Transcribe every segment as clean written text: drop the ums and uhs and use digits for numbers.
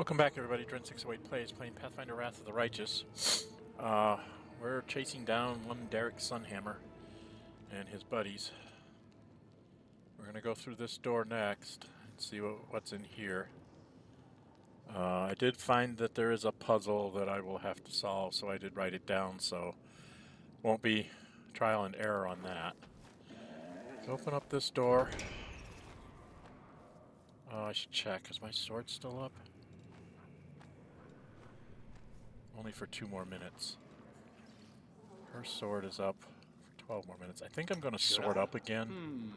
Welcome back, everybody. Dren608 plays, playing Pathfinder Wrath of the Righteous. We're chasing down one Dren608 and his buddies. We're going to go through this door next and see what's in here. I did find that there is a puzzle that I will have to solve, so I did write it down, so won't be trial and error on that. Let's open up this door. Oh, I should check. Is my sword still up? Only for 2 more minutes. Her sword is up for 12 more minutes. I think I'm going to sword up again.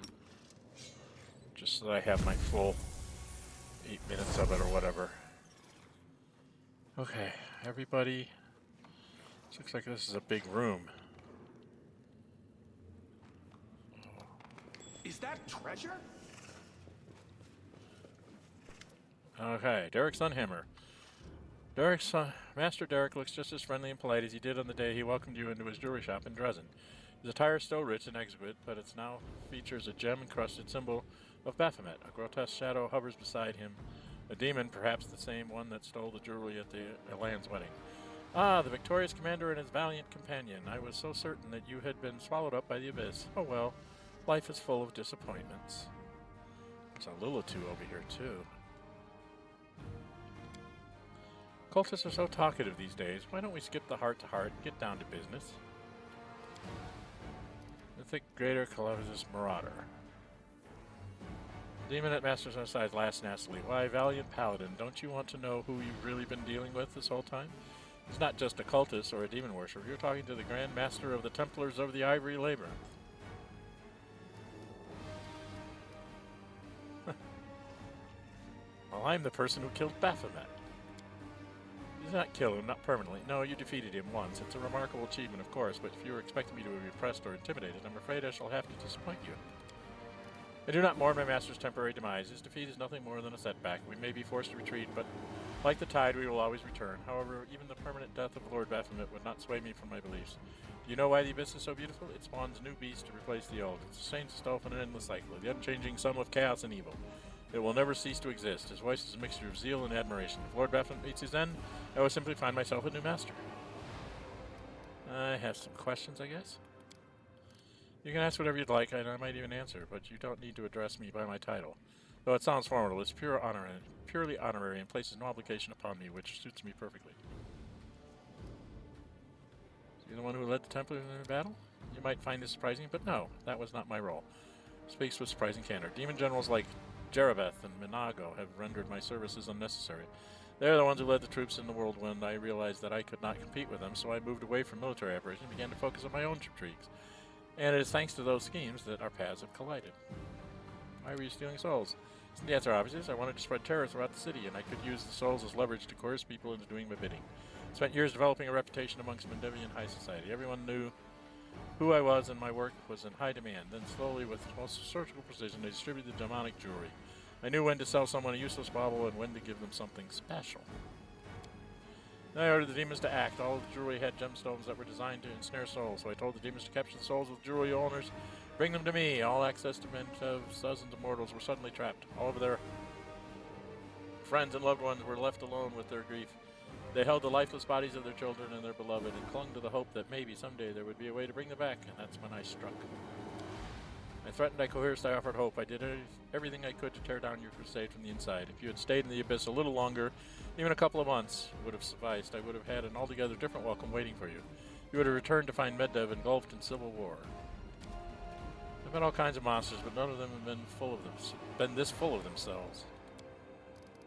Just so that I have my full 8 minutes of it or whatever. Okay, everybody. This looks like this is a big room. Is that treasure? Okay, Dren608. Master Derek looks just as friendly and polite as he did on the day he welcomed you into his jewelry shop in Dresden. His attire is still rich and exquisite, but it now features a gem-encrusted symbol of Baphomet. A grotesque shadow hovers beside him. A demon, perhaps the same one that stole the jewelry at the Elan's wedding. Ah, the victorious commander and his valiant companion. I was so certain that you had been swallowed up by the abyss. Oh well, life is full of disappointments. There's a Lilitu over here, too. Cultists are so talkative these days. Why don't we skip the heart-to-heart and get down to business? Mythic Greater Colossus Marauder. Demon at Master's Side laughs nastily. Why, valiant paladin, don't you want to know who you've really been dealing with this whole time? He's not just a cultist or a demon worshiper. You're talking to the Grand Master of the Templars of the Ivory Labyrinth. Well, I'm the person who killed Baphomet. You did not kill him, not permanently. No, you defeated him once. It's a remarkable achievement, of course, but if you were expecting me to be repressed or intimidated, I'm afraid I shall have to disappoint you. I do not mourn my master's temporary demise. His defeat is nothing more than a setback. We may be forced to retreat, but like the tide, we will always return. However, even the permanent death of Lord Baphomet would not sway me from my beliefs. Do you know why the abyss is so beautiful? It spawns new beasts to replace the old. It's a strange stuff and an endless cycle, the unchanging sum of chaos and evil. It will never cease to exist. His voice is a mixture of zeal and admiration. If Lord Baphomet meets his end, I will simply find myself a new master. I have some questions, I guess. You can ask whatever you'd like, and I might even answer, but you don't need to address me by my title. Though it sounds formal, it's purely honorary and places no obligation upon me, which suits me perfectly. So you're the one who led the Templars in the battle? You might find this surprising, but no, that was not my role. Speaks with surprising candor. Demon generals like Jerabeth and Minago have rendered my services unnecessary. They're the ones who led the troops in the whirlwind. I realized that I could not compete with them, so I moved away from military operations and began to focus on my own intrigues. And it is thanks to those schemes that our paths have collided. Why were you stealing souls? Isn't the answer obvious? I wanted to spread terror throughout the city, and I could use the souls as leverage to coerce people into doing my bidding. I spent years developing a reputation amongst Mendevian high society. Everyone knew who I was, and my work was in high demand. Then slowly, with most surgical precision, I distributed demonic jewelry. I knew when to sell someone a useless bauble and when to give them something special. Then I ordered the demons to act. All of the jewelry had gemstones that were designed to ensnare souls, so I told the demons to capture the souls of jewelry owners, bring them to me. All access to dozens of mortals were suddenly trapped. All of their friends and loved ones were left alone with their grief. They held the lifeless bodies of their children and their beloved and clung to the hope that maybe someday there would be a way to bring them back, and that's when I struck. I threatened, I coerced, I offered hope. I did everything I could to tear down your crusade from the inside. If you had stayed in the abyss a little longer, even a couple of months would have sufficed. I would have had an altogether different welcome waiting for you. You would have returned to find Meddev engulfed in civil war. I've met all kinds of monsters, but none of them have been this full of themselves.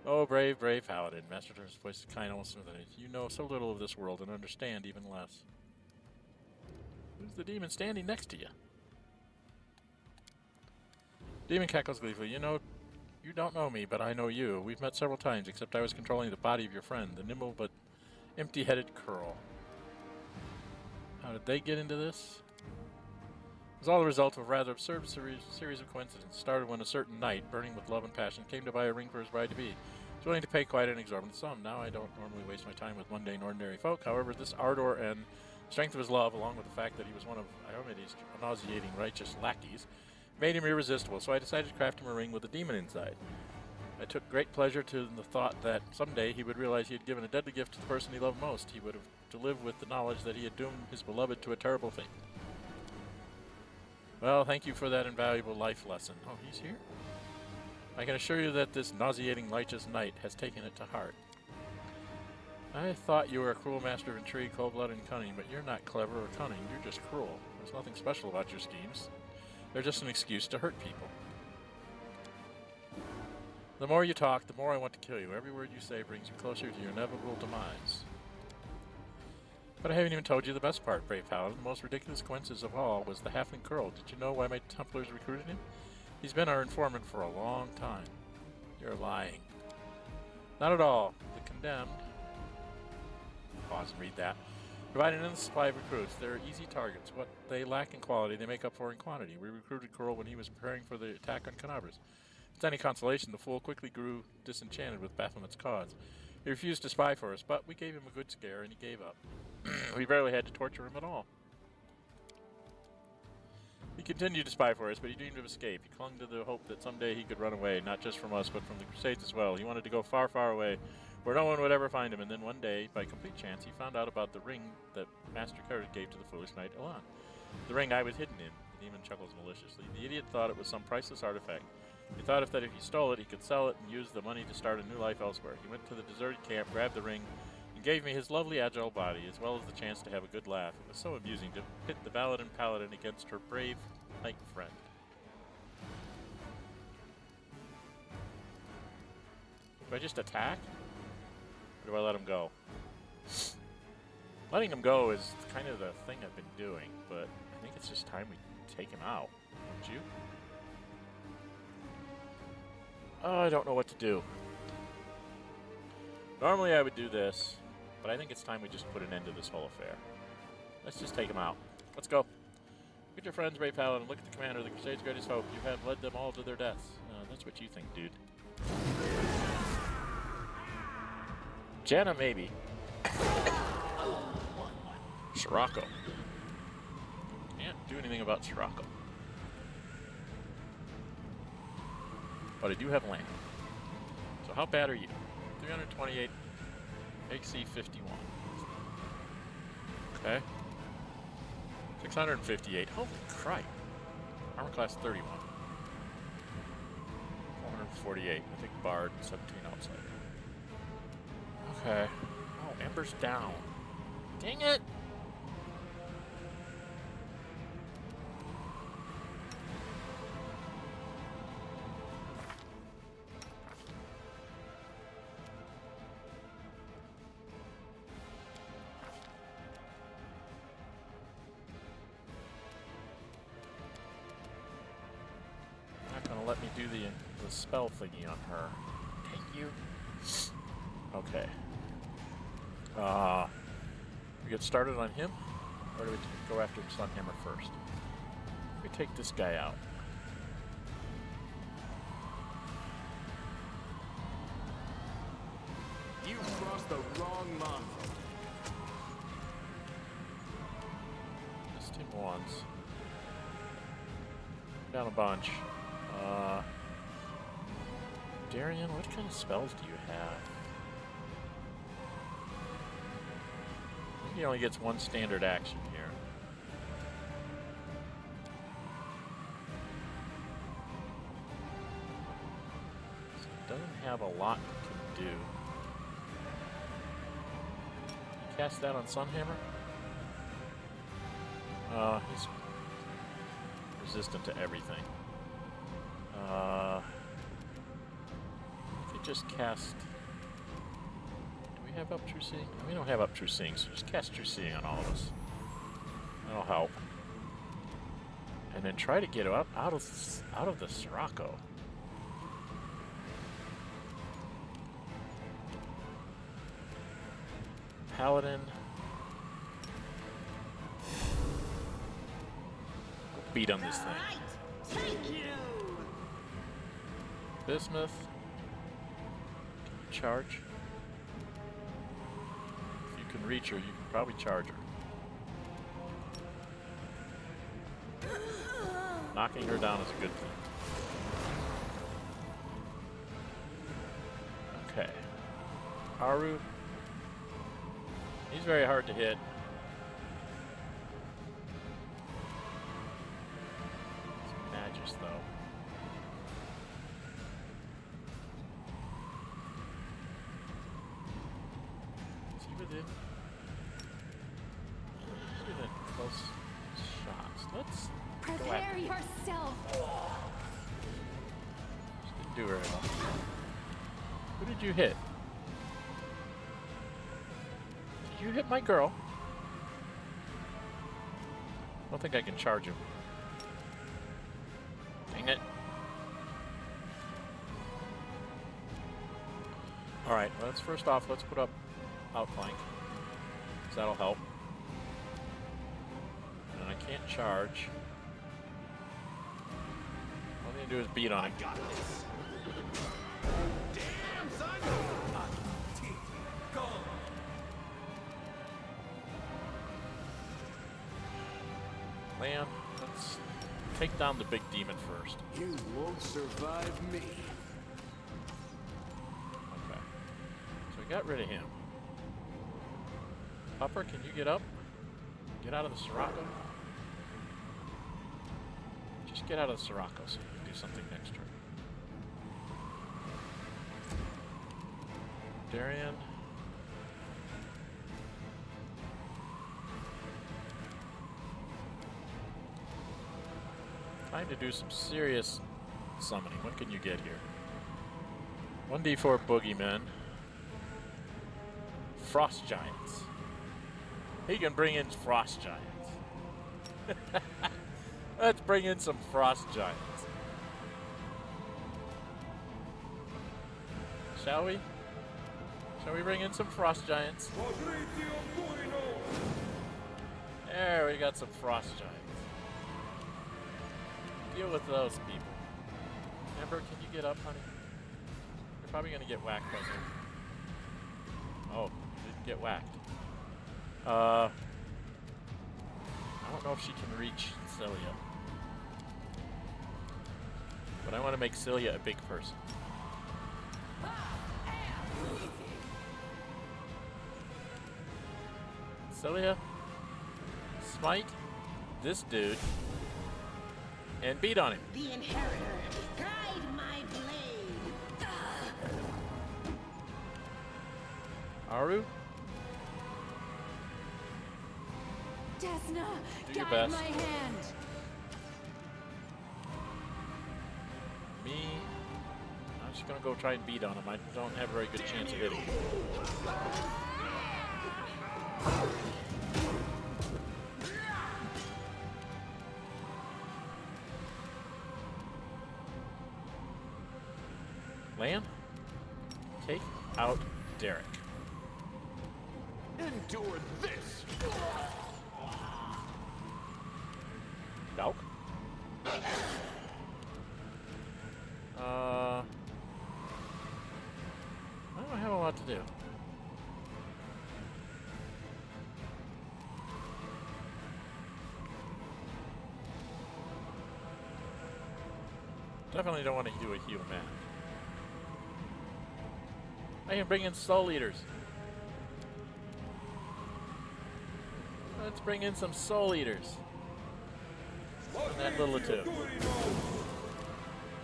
Oh, brave, brave paladin. Master Turner's voice is kind, almost smooth. You know so little of this world and understand even less. Who's the demon standing next to you? Demon cackles gleefully. You don't know me, but I know you. We've met several times, except I was controlling the body of your friend, the nimble but empty-headed Curl. How did they get into this? It was all the result of a rather absurd series of coincidences. It started when a certain knight, burning with love and passion, came to buy a ring for his bride-to-be. He was willing to pay quite an exorbitant sum. Now I don't normally waste my time with mundane, ordinary folk. However, this ardor and strength of his love, along with the fact that he was one of Iomedes' nauseating righteous lackeys, made him irresistible, so I decided to craft him a ring with a demon inside. I took great pleasure to the thought that someday he would realize he had given a deadly gift to the person he loved most. He would have to live with the knowledge that he had doomed his beloved to a terrible fate. Well, thank you for that invaluable life lesson. Oh, he's here? I can assure you that this nauseating righteous knight has taken it to heart. I thought you were a cruel master of intrigue, cold-blooded and cunning, but you're not clever or cunning. You're just cruel. There's nothing special about your schemes. They're just an excuse to hurt people. The more you talk, the more I want to kill you. Every word you say brings you closer to your inevitable demise. But I haven't even told you the best part, brave paladin. The most ridiculous coincidence of all was the halfling Curl. Did you know why my Templars recruited him? He's been our informant for a long time. You're lying. Not at all. The condemned... Pause and read that. Provide an endless supply of recruits. They're easy targets. What they lack in quality, they make up for in quantity. We recruited Curl when he was preparing for the attack on Canabras. If it's any consolation, the fool quickly grew disenchanted with Baphomet's cause. He refused to spy for us, but we gave him a good scare and he gave up. We barely had to torture him at all. He continued to spy for us, but he dreamed of escape. He clung to the hope that someday he could run away, not just from us, but from the Crusades as well. He wanted to go far, far away, where no one would ever find him, and then one day, by complete chance, he found out about the ring that Master Carrot gave to the foolish knight Elan. The ring I was hidden in. The demon chuckles maliciously. The idiot thought it was some priceless artifact. He thought that if he stole it, he could sell it and use the money to start a new life elsewhere. He went to the deserted camp, grabbed the ring, and gave me his lovely agile body, as well as the chance to have a good laugh. It was so amusing to pit the Paladin against her brave knight friend. Do I just attack? Or do I let him go? Letting him go is kind of the thing I've been doing, but I think it's just time we take him out. Don't you? Oh, I don't know what to do. Normally I would do this, but I think it's time we just put an end to this whole affair. Let's just take him out. Let's go. Look at your friends, brave paladin. Look at the commander of the Crusade's greatest hope. You have led them all to their deaths. That's what you think, dude. Janna, maybe. Sirocco. Can't do anything about Sirocco. But I do have land. So how bad are you? 328, AC 51. Okay. 658. Holy crap. Armor class 31. 448. I think Bard, 17 outside. Okay. Oh, Ember's down. Dang it! Let me do the spell thingy on her. Thank you. Okay. We get started on him, or do we go after Sunhammer first? We take this guy out. You crossed the wrong month. Missed him once. Down a bunch. Darian, what kind of spells do you have? I think he only gets one standard action here. So he doesn't have a lot to do. You cast that on Sunhammer? He's resistant to everything. I could just cast... Do we have Up True Seeing? We don't have Up True Seeing, so just cast True Seeing on all of us. That'll help. And then try to get out of the Sirocco. Paladin. Beat on this thing. Thank you. Bismuth. Can you charge? If you can reach her, you can probably charge her. Knocking her down is a good thing. Aru. He's very hard to hit. It's Magus, though. Is he within? He's within close shots. Let's go after Prepare him. yourself. Didn't do very well. Who did you hit? Did you hit my girl? I don't think I can charge him. Dang it. Alright, let's first off, let's put up outflank. Because that'll help. And I can't charge. All I need to do is beat on him. Got this. Damn, son! Go. Land, let's take down the big demon first. You won't survive me. Okay. So we got rid of him. Upper, can you get up? Get out of the Sirocco? Just get out of the Sirocco so you can do something next turn. Darian. Time to do some serious summoning. What can you get here? 1d4 boogeymen. Frost giants. He can bring in frost giants. Let's bring in some frost giants. Shall we? Shall we bring in some frost giants? There, we got some frost giants. Deal with those people. Amber, can you get up, honey? You're probably gonna get whacked by them. Oh, you didn't get whacked. I don't know if she can reach Celia. But I want to make Celia a big person. Celia, smite this dude and beat on him. The inheritor, guide my blade. Aru, Desna, Do your guide best. my hand. me, I'm just gonna go try and beat on him. I don't have a very good chance of hitting him. Lan, take out Derek. Endure this. Valk. I don't have a lot to do. Definitely don't want to do a heal man. I can bring in soul eaters. Let's bring in some soul eaters. And that little two.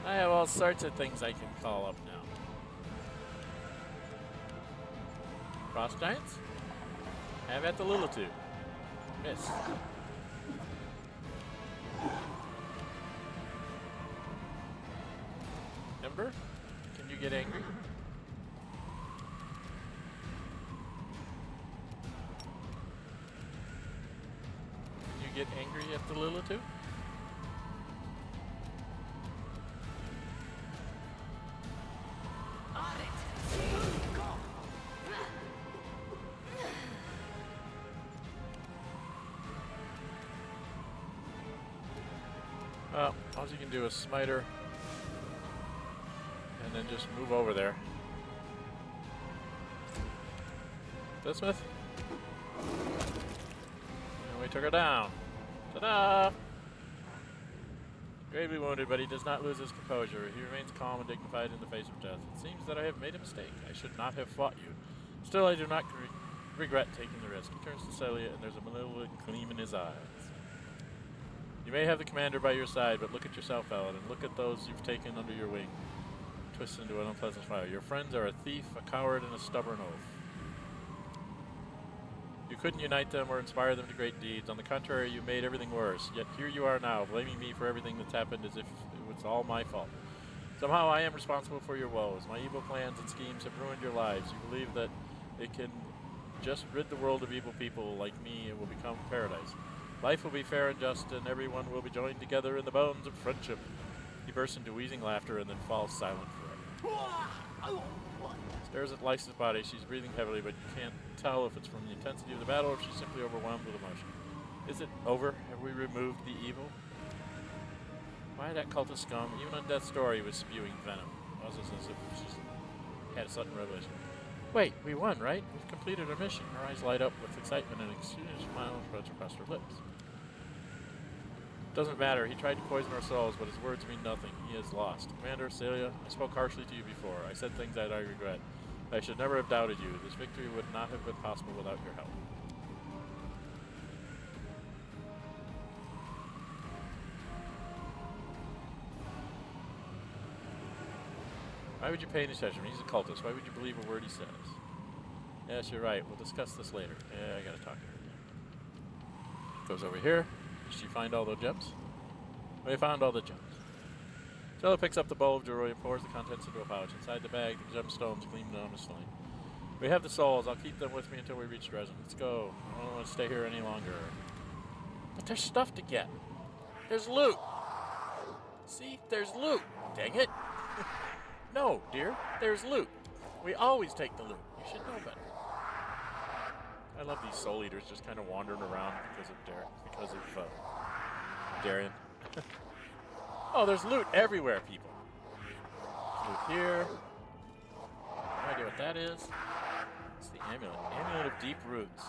I have all sorts of things I can call up now. Frost giants? Have at the little two. Miss. Ember, can you get angry? Can you get angry at the little two? Well, all you can do is smiter and then just move over there. Bismuth. And we took her down. Ta-da! Gravely wounded, but he does not lose his composure. He remains calm and dignified in the face of death. It seems that I have made a mistake. I should not have fought you. Still, I do not regret taking the risk. He turns to Celia, and there's a malevolent gleam in his eyes. You may have the commander by your side, but look at yourself, Alan, and look at those you've taken under your wing. Twist into an unpleasant smile. Your friends are a thief, a coward, and a stubborn oaf. You couldn't unite them or inspire them to great deeds. On the contrary, you made everything worse. Yet here you are now, blaming me for everything that's happened as if it was all my fault. Somehow I am responsible for your woes. My evil plans and schemes have ruined your lives. You believe that it can just rid the world of evil people like me and will become paradise. Life will be fair and just, and everyone will be joined together in the bonds of friendship. He bursts into wheezing laughter and then falls silent forever. Stares at Lysa's body. She's breathing heavily, but you can't tell if it's from the intensity of the battle or if she's simply overwhelmed with emotion. Is it over? Have we removed the evil? Why that cult of scum? Even on death's door he was spewing venom. It was as if she's had a sudden revelation. Wait, we won, right? We've completed our mission. Her eyes light up with excitement and a smile spreads across her lips. Doesn't matter. He tried to poison our souls, but his words mean nothing. He is lost. Commander, Celia, I spoke harshly to you before. I said things that I regret. I should never have doubted you. This victory would not have been possible without your help. Why would you pay any attention? He's a cultist. Why would you believe a word he says? Yes, you're right. We'll discuss this later. Yeah, I gotta talk to her. Goes over here. Did she find all the gems? We found all the gems. Stella picks up the bowl of jewelry and pours the contents into a pouch. Inside the bag, the gemstones gleam ominously. We have the souls. I'll keep them with me until we reach Dresden. Let's go. I don't want to stay here any longer. But there's stuff to get. There's loot. See? There's loot. Dang it. No, dear. There's loot. We always take the loot. You should know better. I love these soul eaters just kind of wandering around because of Darian. Oh, there's loot everywhere, people. Loot here. No idea what that is. It's the amulet. Amulet of Deep Roots.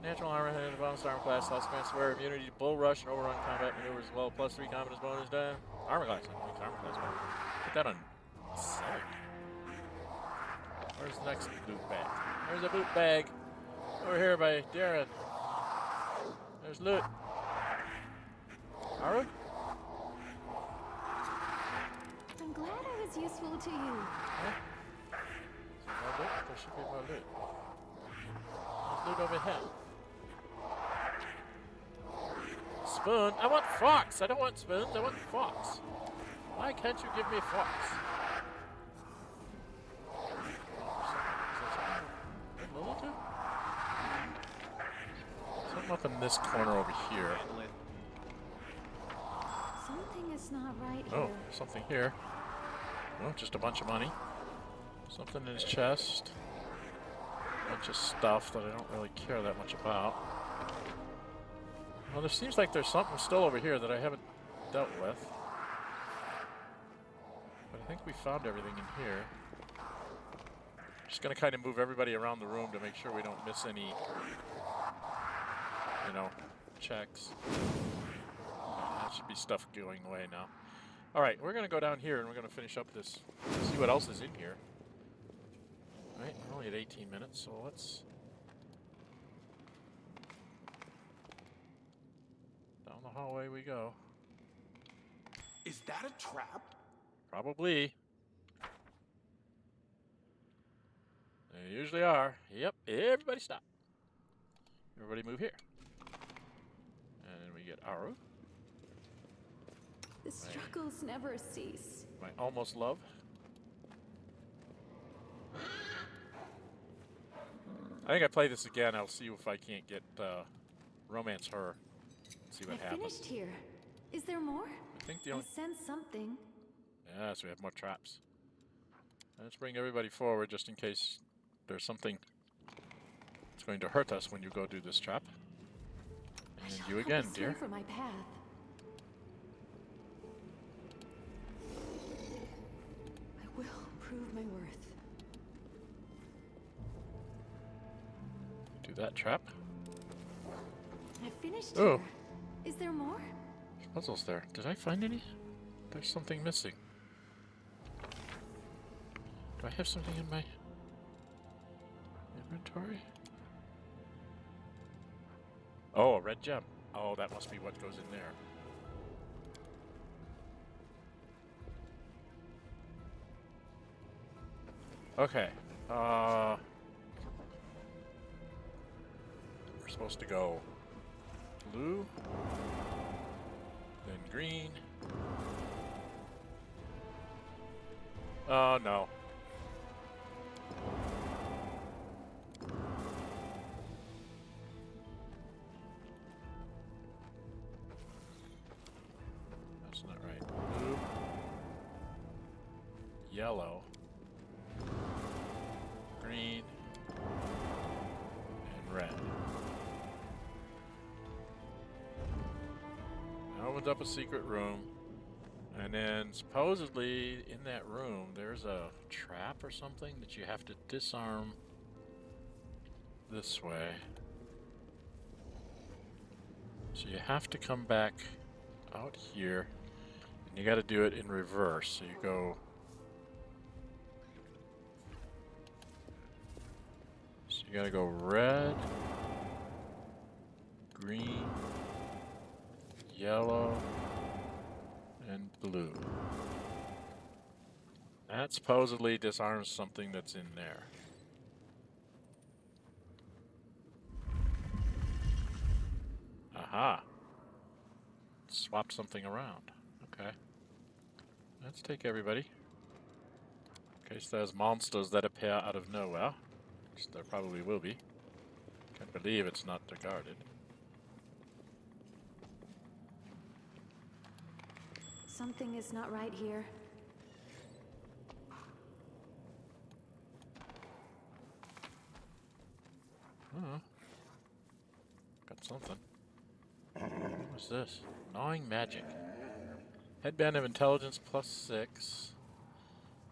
Natural armor head, bonus armor class, lost command swear, immunity to bull rush and overrun combat maneuvers as well, plus 3 confidence bonus down. Armor class. Armor class bonus. Put that on Select. Where's the next loot bag? There's a loot bag. Over here by Darren. There's loot. Aru? I'm glad I was useful to you. Huh? More loot? There should be more loot. There's loot over here. Spoon? I want fox! I don't want spoons, I want fox. Why can't you give me fox? Something up in this corner over here. Something is not right Oh, here. something here. Oh, just a bunch of money. Something in his chest. A bunch of stuff that I don't really care that much about. Well, there seems like there's something still over here that I haven't dealt with. But I think we found everything in here. Just gonna kind of move everybody around the room to make sure we don't miss any, you know, checks. That should be stuff going away now. All right, we're gonna go down here and we're gonna finish up this, see what else is in here. All right, we're only at 18 minutes, so let's down the hallway we go. Is that a trap? Probably. They usually are. Yep, everybody stop. Everybody move here. And then we get Aru. The struggles never cease. My almost love. I think I play this again. I'll see if I can't get romance her. See what I happens. finished here. Is there more? I think the I only. sense something. Yeah, so we have more traps. Let's bring everybody forward just in case there's something that's going to hurt us when you go do this trap. And then you again, dear. For my path. I will prove my worth. Do that trap. I finished Oh. here. Is there more? There's puzzles there. Did I find any? There's something missing. Do I have something in my... inventory? Oh, a red gem. Oh, that must be what goes in there. Okay. We're supposed to go blue, then green. Oh, no. That's not right. Blue, yellow, green, and red. I opened up a secret room, and then supposedly in that room there's a trap or something that you have to disarm this way. So you have to come back out here, and you got to do it in reverse. So you go. So you got to go red, green, yellow, and blue. That supposedly disarms something that's in there. Aha. Swap something around. Okay. Let's take everybody. In case there's monsters that appear out of nowhere. Which there probably will be. Can't believe it's not guarded. Something is not right here. Oh. Got something. What's this? Gnawing magic. Headband of intelligence +6.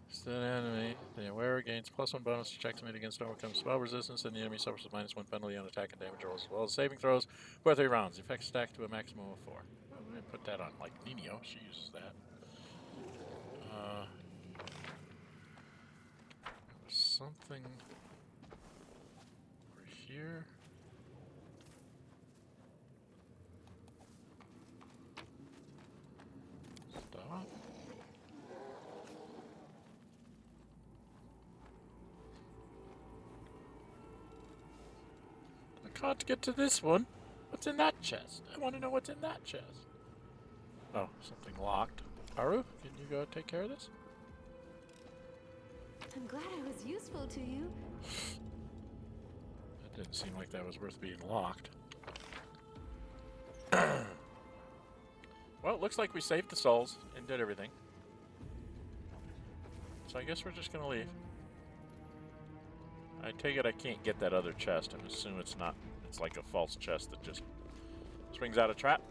Still enemy. The wearer gains +1 bonus to checks made against overcome spell resistance, and the enemy suffers a -1 penalty on attack and damage rolls, as well as saving throws for 3 rounds. The effect stacked to a maximum of 4. I'm going to put that on like Nino. She uses that. Something over here. Stop. I can't get to this one. What's in that chest? I want to know what's in that chest. Oh, something locked. Haru, can you go take care of this? I'm glad I was useful to you. That didn't seem like that was worth being locked. Well, it looks like we saved the souls and did everything. So I guess we're just gonna leave. I take it I can't get that other chest. I assume it's not. It's like a false chest that just springs out a trap.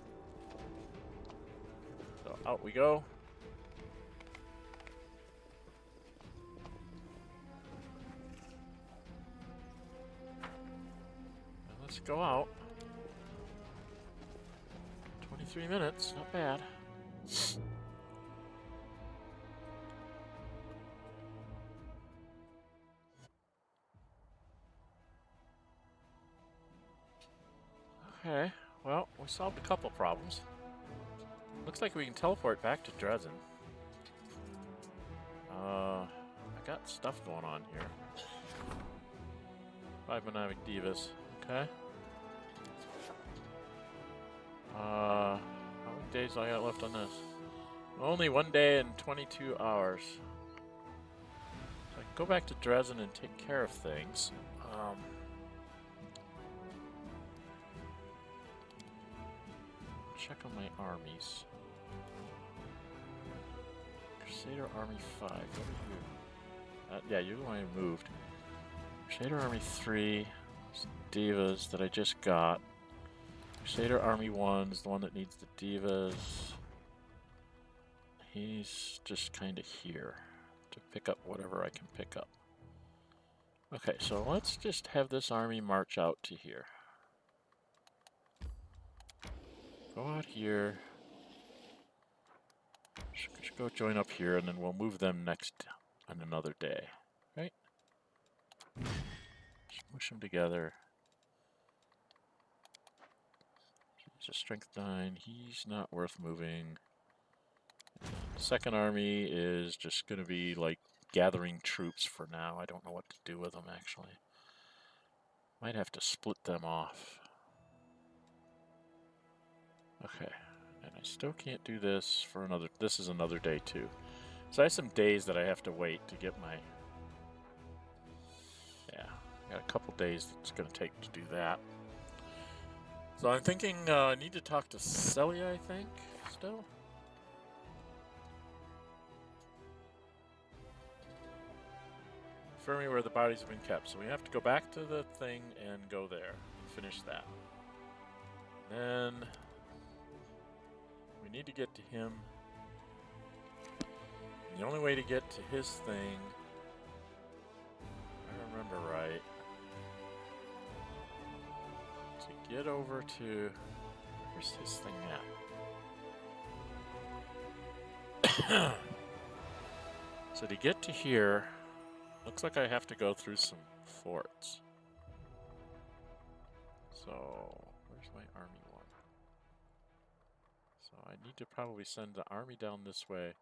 So out we go. And let's go out. 23 minutes, not bad. Okay, well, we solved a couple problems. Looks like we can teleport back to Dresden. I got stuff going on here. 5 Monamic Divas, okay. How many days do I got left on this? Only 1 day and 22 hours. So I can go back to Dresden and take care of things. Check on my armies. Crusader Army 5, over here. Yeah, you're the one who moved. Crusader Army 3, Divas that I just got. Crusader Army 1 is the one that needs the Divas. He's just kind of here to pick up whatever I can pick up. Okay, so let's just have this army march out to here. Go out here. Just go join up here, and then we'll move them next on another day. Right? Smush them together. He's a strength 9. He's not worth moving. Second army is just going to be like gathering troops for now. I don't know what to do with them actually. Might have to split them off. Okay, and I still can't do this for another. This is another day too. So I have some days that I have to wait to get my. Yeah, I got a couple days it's going to take to do that. So I'm thinking I need to talk to Celia, I think, still. Confirm me where the bodies have been kept. So we have to go back to the thing and go there and finish that. And then we need to get to him. And the only way to get to his thing, if I remember right, to get over to, where's his thing at? So to get to here, looks like I have to go through some forts. So, where's my army one? So I need to probably send the army down this way.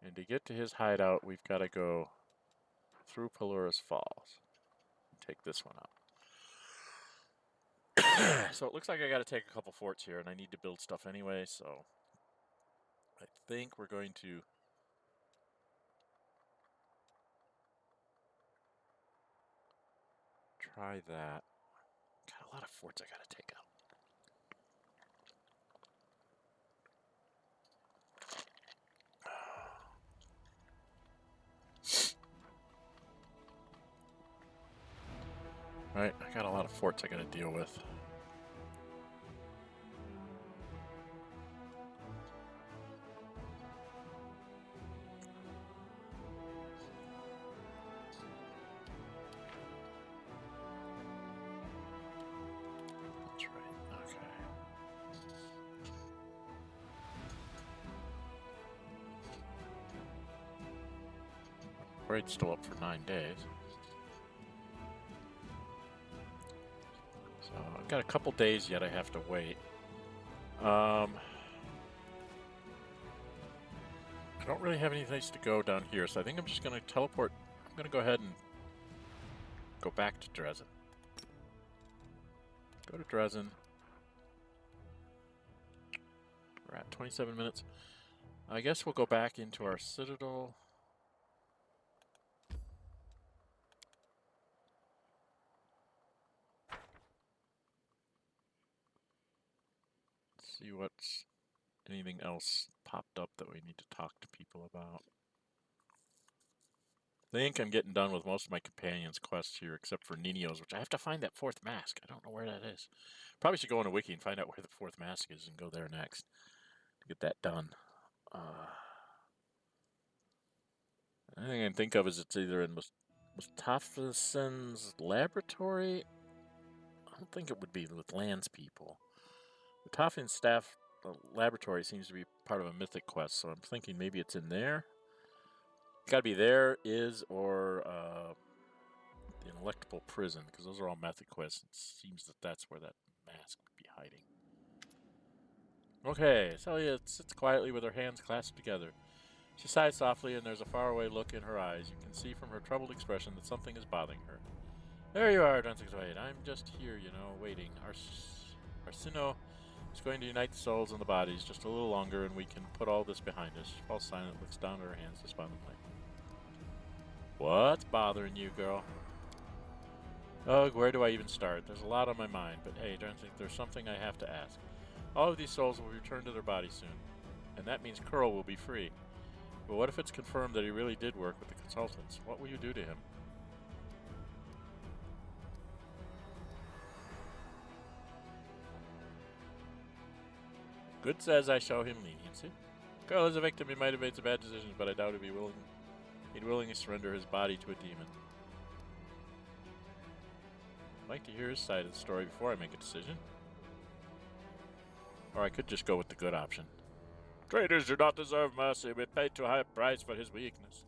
And to get to his hideout, we've got to go through Pelorus Falls. Take this one out. So it looks like I got to take a couple forts here, and I need to build stuff anyway, so I think we're going to try that. Got a lot of forts I got to take out. Right, I got a lot of forts I got to deal with. That's right, okay. Parade's still up for 9 days. So I've got a couple days yet I have to wait. I don't really have any place to go down here, so I think I'm just going to teleport. I'm going to go ahead and go back to Dresden. Go to Dresden. We're at 27 minutes. I guess we'll go back into our citadel. See what's anything else popped up that we need to talk to people about. I think I'm getting done with most of my companions' quests here, except for Nino's, which I have to find that 4th mask. I don't know where that is. Probably should go on a wiki and find out where the 4th mask is and go there next to get that done. The only thing I can think of is it's either in Mustafason's laboratory. I don't think it would be with Land's people. Mustafason's staff laboratory seems to be part of a mythic quest, so I'm thinking maybe it's in there. Got to be there, or the Electable Prison, because those are all mythic quests. It seems that that's where that mask would be hiding. Okay, Celia sits quietly with her hands clasped together. She sighs softly, and there's a faraway look in her eyes. You can see from her troubled expression that something is bothering her. There you are, Dren608. I'm just here, waiting. Arsino is going to unite the souls and the bodies just a little longer, and we can put all this behind us. She falls silent, looks down at her hands despondently. What's bothering you, girl? Ugh, where do I even start? There's a lot on my mind, but hey, Dren608, there's something I have to ask. All of these souls will return to their bodies soon, and that means Curl will be free. But what if it's confirmed that he really did work with the consultants? What will you do to him? Good says I show him leniency. Curl is a victim. He might have made some bad decisions, but I doubt he'd willingly surrender his body to a demon. I'd like to hear his side of the story before I make a decision. Or I could just go with the good option. Traitors do not deserve mercy. We paid too high a price for his weakness.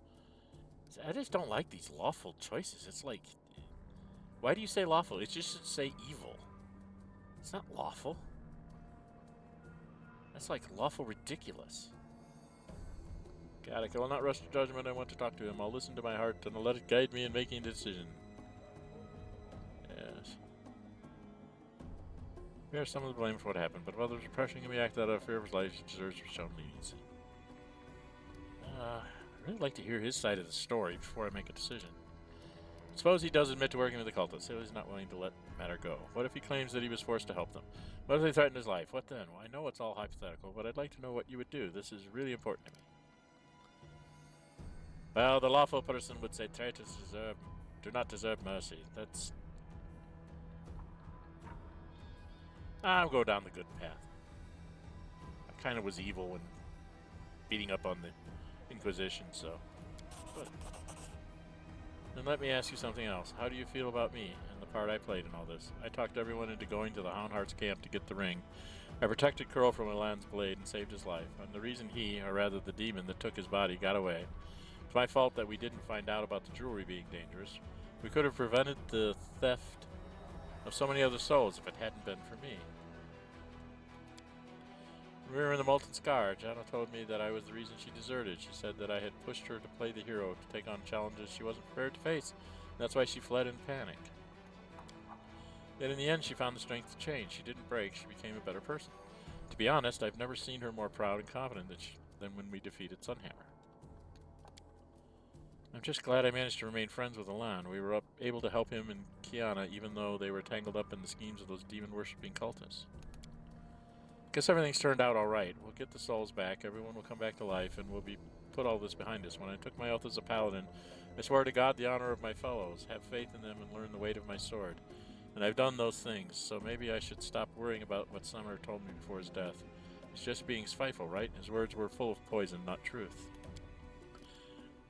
I just don't like these lawful choices. It's like, Why do you say lawful? It just should say evil. It's not lawful. That's like lawful ridiculous. Gaddock, I will not rush to judgment. I want to talk to him. I'll listen to my heart and I'll let it guide me in making a decision. Yes. We bear some of the blame for what happened, but if others are pressuring him, he acted out of fear of his life. He deserves to be shown leniency. I'd really like to hear his side of the story before I make a decision. Suppose he does admit to working with the cultists. He's not willing to let the matter go. What if he claims that he was forced to help them? What if they threatened his life? What then? Well, I know it's all hypothetical, but I'd like to know what you would do. This is really important to me. Well, the lawful person would say traitors do not deserve mercy. That's... I'll go down the good path. I kind of was evil when beating up on the Inquisition, so... But... Then let me ask you something else. How do you feel about me and the part I played in all this? I talked everyone into going to the Houndheart's camp to get the ring. I protected Curl from Elan's blade and saved his life. I'm the reason he, or rather the demon that took his body, got away. It's my fault that we didn't find out about the jewelry being dangerous. We could have prevented the theft of so many other souls if it hadn't been for me. When we were in the Molten Scar, Jana told me that I was the reason she deserted. She said that I had pushed her to play the hero, to take on challenges she wasn't prepared to face. That's why she fled in panic. Yet in the end, she found the strength to change. She didn't break. She became a better person. To be honest, I've never seen her more proud and confident than when we defeated Sunhammer. I'm just glad I managed to remain friends with Elan. We were able to help him and Kiana, even though they were tangled up in the schemes of those demon-worshipping cultists. Guess everything's turned out all right. We'll get the souls back, everyone will come back to life, and we'll put all this behind us. When I took my oath as a paladin, I swore to God the honor of my fellows, have faith in them, and learn the weight of my sword. And I've done those things, so maybe I should stop worrying about what Summer told me before his death. It's just being spiteful, right? His words were full of poison, not truth.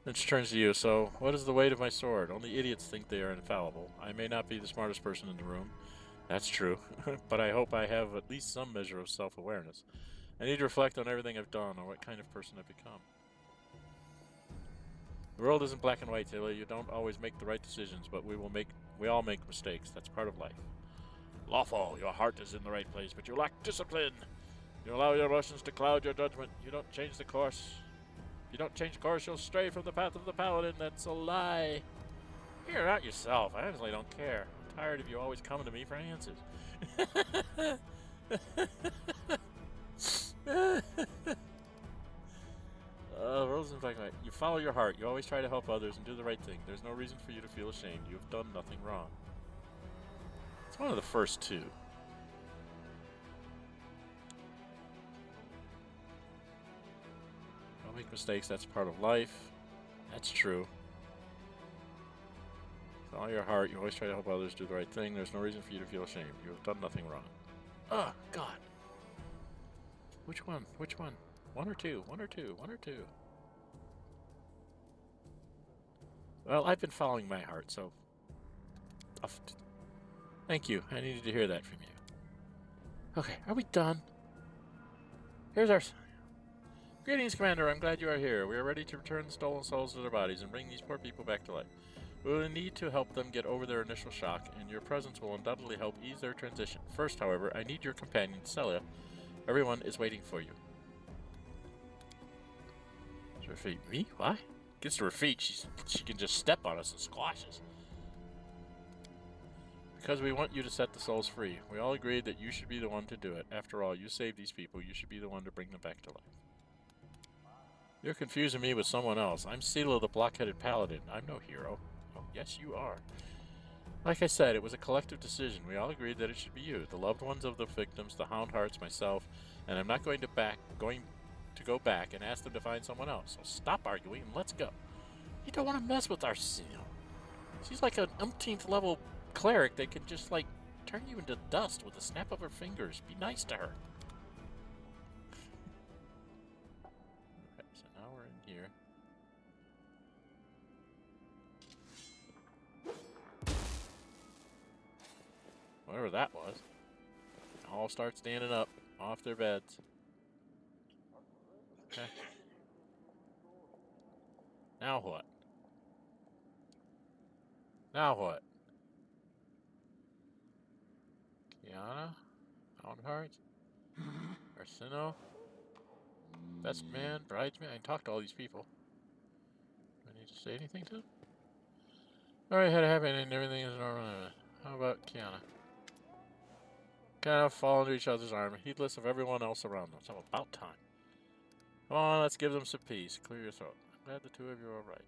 Then she turns to you. So, what is the weight of my sword? Only idiots think they are infallible. I may not be the smartest person in the room. That's true. But I hope I have at least some measure of self-awareness. I need to reflect on everything I've done, or what kind of person I've become. The world isn't black and white, Taylor. You don't always make the right decisions, but we all make mistakes. That's part of life. Lawful, your heart is in the right place, but you lack discipline. You allow your emotions to cloud your judgment. You don't change the course. If you don't change course, you'll stray from the path of the paladin. That's a lie. Figure it out yourself. I honestly don't care. I'm tired of you always coming to me for answers. Rosenbach, you follow your heart. You always try to help others and do the right thing. There's no reason for you to feel ashamed. You have done nothing wrong. It's one of the first two. Don't make mistakes. That's part of life. That's true. Follow your heart. You always try to help others do the right thing. There's no reason for you to feel ashamed. You have done nothing wrong. Oh, God. Which one? Which one? One or two? One or two? One or two? Well, I've been following my heart, so... Thank you. I needed to hear that from you. Okay, are we done? Here's our... Greetings, Commander. I'm glad you are here. We are ready to return the stolen souls to their bodies and bring these poor people back to life. We will need to help them get over their initial shock, and your presence will undoubtedly help ease their transition. First, however, I need your companion, Celia. Everyone is waiting for you. Her feet. Me? What? Gets to her feet, she can just step on us and squash us. Because we want you to set the souls free. We all agreed that you should be the one to do it. After all, you saved these people. You should be the one to bring them back to life. You're confusing me with someone else. I'm Silo, the block-headed paladin. I'm no hero. Oh, yes, you are. Like I said, it was a collective decision. We all agreed that it should be you, the loved ones of the victims, the Houndhearts, myself, and I'm not going to go back and ask them to find someone else. So stop arguing and let's go. You don't want to mess with our Seal. She's like an umpteenth level cleric that can just, like, turn you into dust with a snap of her fingers. Be nice to her. Okay, so now we're in here. Whatever that was. They all start standing up off their beds. Okay. Now what? Now what? Kiana? Houndheart? Arsino? Best man? Bridesmaid? I can talk to all these people. Do I need to say anything to them? Alright, had it happen and everything is normal. How about Kiana? Kind of fall into each other's arms, heedless of everyone else around them. So about time. Come on, let's give them some peace. Clear your throat. I'm glad the two of you are right.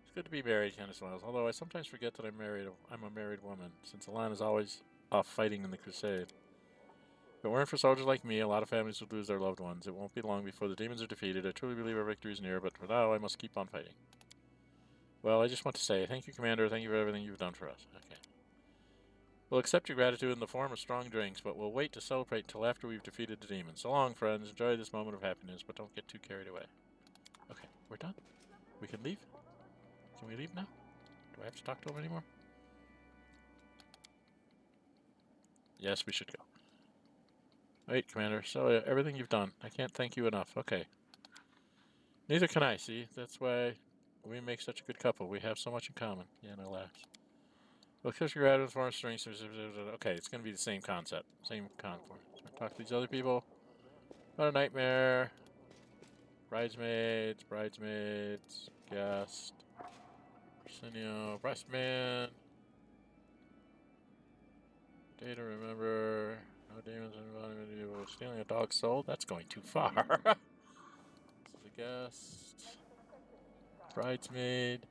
It's good to be married, Kiana smiles, although I sometimes forget that I'm a married woman, since Alana's always off fighting in the crusade. If it weren't for soldiers like me, a lot of families would lose their loved ones. It won't be long before the demons are defeated. I truly believe our victory is near, but for now, I must keep on fighting. Well, I just want to say, thank you, Commander. Thank you for everything you've done for us. Okay. We'll accept your gratitude in the form of strong drinks, but we'll wait to celebrate until after we've defeated the demons. So long, friends. Enjoy this moment of happiness, but don't get too carried away. Okay, we're done. We can leave? Can we leave now? Do I have to talk to him anymore? Yes, we should go. Wait, Commander. So, everything you've done. I can't thank you enough. Okay. Neither can I, see? That's why we make such a good couple. We have so much in common. Yana laughs. Well, because you're out of the form of strength. Okay, it's going to be the same concept. Same concept. Talk to these other people. What a nightmare. Bridesmaids, guest, Arsenio, breastman. Day to remember. No demons involved. Stealing a dog's soul? That's going too far. This is a guest. Bridesmaid.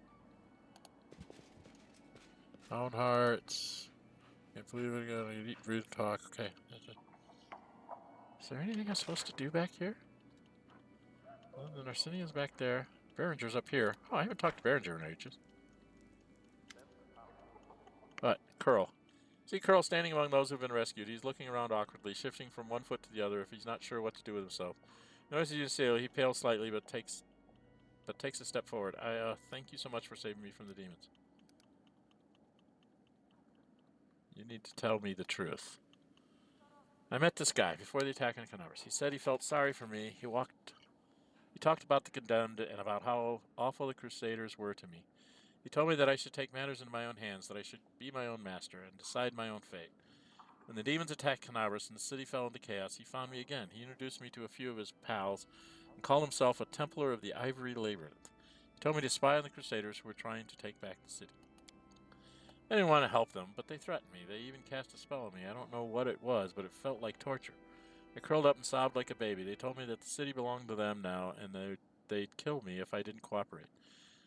Found hearts. Can't believe it again. I eat rude talk. Okay, that's it. Is there anything I'm supposed to do back here? Well, then Arsenia's back there. Berenger's up here. Oh, I haven't talked to Berenger in ages. But, Curl. See Curl standing among those who've been rescued. He's looking around awkwardly, shifting from one foot to the other if he's not sure what to do with himself. Notices you sail. He pales slightly, but takes a step forward. I thank you so much for saving me from the demons. You need to tell me the truth. I met this guy before the attack on Canavers. He said he felt sorry for me. He talked about the condemned and about how awful the Crusaders were to me. He told me that I should take matters into my own hands, that I should be my own master and decide my own fate. When the demons attacked Canavers and the city fell into chaos, he found me again. He introduced me to a few of his pals and called himself a Templar of the Ivory Labyrinth. He told me to spy on the Crusaders who were trying to take back the city. I didn't want to help them, but they threatened me. They even cast a spell on me. I don't know what it was, but it felt like torture. I curled up and sobbed like a baby. They told me that the city belonged to them now, and they'd kill me if I didn't cooperate.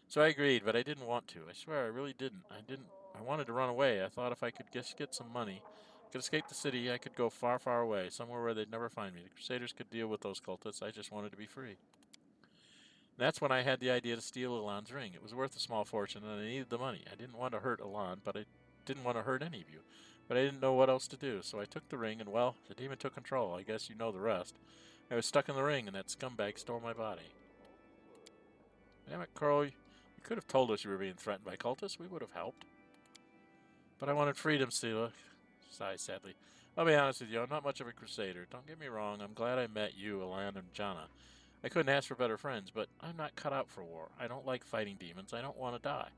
So I agreed, but I didn't want to. I swear I really didn't. I wanted to run away. I thought if I could just get some money, could escape the city, I could go far, far away, somewhere where they'd never find me. The Crusaders could deal with those cultists. I just wanted to be free. That's when I had the idea to steal Elan's ring. It was worth a small fortune, and I needed the money. I didn't want to hurt Elan, but I didn't want to hurt any of you. But I didn't know what else to do, so I took the ring, and well, the demon took control. I guess you know the rest. I was stuck in the ring, and that scumbag stole my body. Damn it, Carl. You could have told us you were being threatened by cultists. We would have helped. But I wanted freedom, Sela. Sighs sadly. I'll be honest with you, I'm not much of a crusader. Don't get me wrong, I'm glad I met you, Elan and Jana. I couldn't ask for better friends, but I'm not cut out for war. I don't like fighting demons. I don't want to die.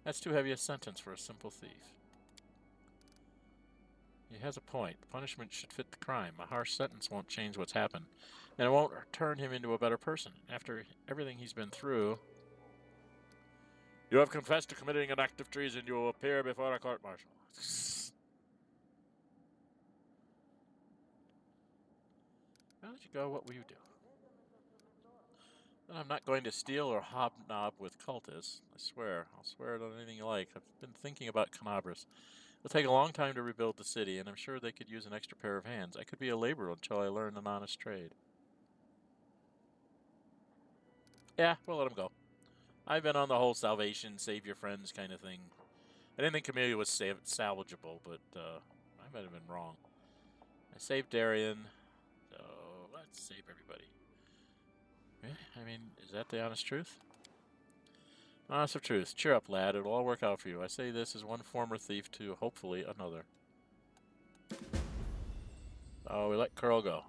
That's too heavy a sentence for a simple thief. He has a point. The punishment should fit the crime. A harsh sentence won't change what's happened, and it won't turn him into a better person. After everything he's been through... You have confessed to committing an act of treason. You will appear before a court-martial. Now that you go, what will you do? I'm not going to steal or hobnob with cultists. I swear. I'll swear it on anything you like. I've been thinking about Canabras. It'll take a long time to rebuild the city, and I'm sure they could use an extra pair of hands. I could be a laborer until I learn an honest trade. Yeah, we'll let him go. I've been on the whole salvation, save your friends kind of thing. I didn't think Camellia was salvageable, but I might have been wrong. I saved Darien, so let's save everybody. I mean, is that the honest truth? Honest of truth. Cheer up, lad. It'll all work out for you. I say this as one former thief to, hopefully, another. Oh, we let Curl go.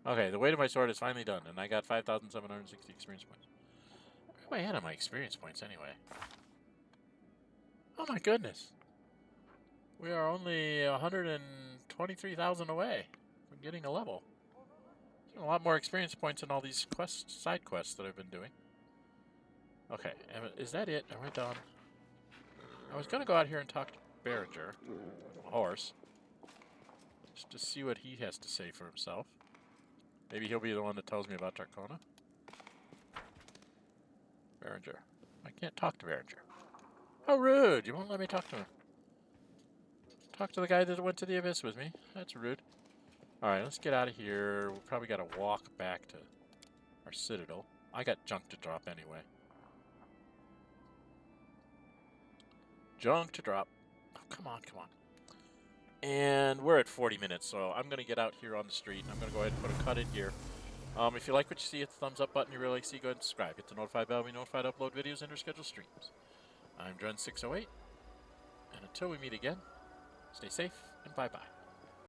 Okay, the weight of my sword is finally done, and I got 5,760 experience points. Where am I at on my experience points, anyway? Oh my goodness. We are only 123,000 away from getting a level. A lot more experience points in all these side quests that I've been doing. Okay, is that it? Am I done? I was going to go out here and talk to Berenger, a horse, just to see what he has to say for himself. Maybe he'll be the one that tells me about Tarkona. Berenger. I can't talk to Berenger. How rude! You won't let me talk to him. Talk to the guy that went to the Abyss with me. That's rude. Alright, let's get out of here. We'll probably got to walk back to our citadel. I got junk to drop anyway. Junk to drop. Oh, come on, come on. And we're at 40 minutes, so I'm going to get out here on the street. I'm going to go ahead and put a cut in here. If you like what you see, hit the thumbs up button. You really like to see, go ahead and subscribe. Hit the notify bell to be notified to upload videos and scheduled streams. I'm Dren608, and until we meet again, stay safe and bye-bye.